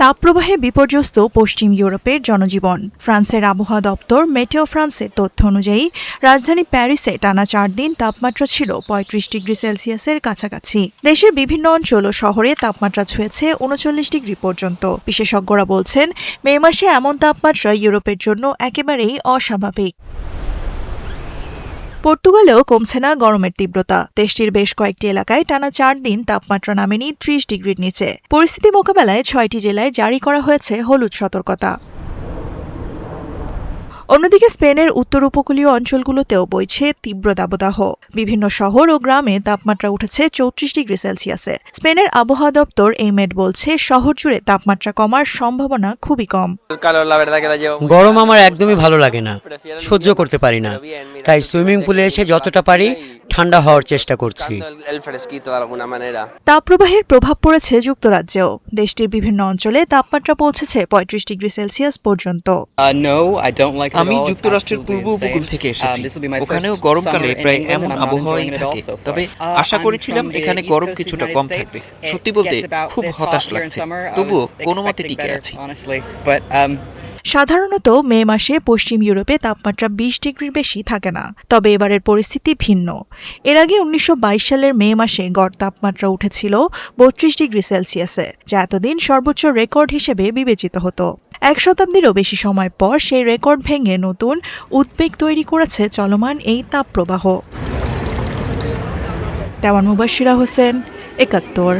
তাপপ্রবাহে বিপর্যস্ত পশ্চিম ইউরোপের জনজীবন। ফ্রান্সের আবহাওয়া দপ্তর মেটেও ফ্রান্সের তথ্য অনুযায়ী রাজধানী প্যারিসে টানা 4 দিন তাপমাত্রা ছিল 35 ডিগ্রি সেলসিয়াসের কাছাকাছি। দেশের বিভিন্ন অঞ্চল ও শহরে তাপমাত্রা ছুঁয়েছে 39 ডিগ্রি পর্যন্ত। বিশেষজ্ঞরা বলছেন, মে মাসে এমন তাপমাত্রা ইউরোপের জন্য একেবারেই অস্বাভাবিক। পর্তুগালেও কমছে না গরমের তীব্রতা। দেশটির বেশ কয়েকটি এলাকায় টানা 4 দিন তাপমাত্রা নামেনি 30 ডিগ্রির নিচে। পরিস্থিতি মোকাবেলায় 6টি জেলায় জারি করা হয়েছে হলুদ সতর্কতা। অন্যদিকে স্পেনের উত্তর উপকূলীয় অঞ্চলগুলোতেও বইছে তীব্র দাবদাহ। বিভিন্ন শহর ও গ্রামে তাপমাত্রা উঠেছে 34 ডিগ্রি সেলসিয়াসে। স্পেনের আবহাওয়া দপ্তর এইমেড বলছে, শহর জুড়ে তাপমাত্রা কমার সম্ভাবনা খুবই কম। গরম আমার একদমই ভালো লাগে না, সহ্য করতে পারি না। তাই সুইমিং পুলে এসে যতটা পারি ঠান্ডা হওয়ার চেষ্টা করছি। তাপপ্রবাহের প্রভাব পড়েছে যুক্তরাজ্যেও। দেশটির বিভিন্ন অঞ্চলে তাপমাত্রা পৌঁছেছে 35 ডিগ্রি সেলসিয়াস পর্যন্ত। আমি যুক্তরাষ্ট্রের পূর্ব উপকূল থেকে এসেছি। ওখানেও গরমকালে প্রায় এমন আবহাওয়াই থাকে, তবে আশা করেছিলাম এখানে গরম কিছুটা কম থাকবে। সত্যি বলতে খুব হতাশ লাগছে, তবুও কোনো মতে টিকে আছি। সাধারণত মে মাসে পশ্চিম ইউরোপে তাপমাত্রা 20 ডিগ্রির বেশি থাকে না, তবে এবারের পরিস্থিতি ভিন্ন। এর আগে 1922 সালের মে মাসে গড় তাপমাত্রা উঠেছিল 32 ডিগ্রি সেলসিয়াসে, যা এতদিন সর্বোচ্চ রেকর্ড হিসেবে বিবেচিত হতো। 1 শতাব্দীরও বেশি সময় পর সেই রেকর্ড ভেঙে নতুন উদ্বেগ তৈরি করেছে চলমান এই তাপপ্রবাহ। তেমন মুবাশিরা হোসেন, 71।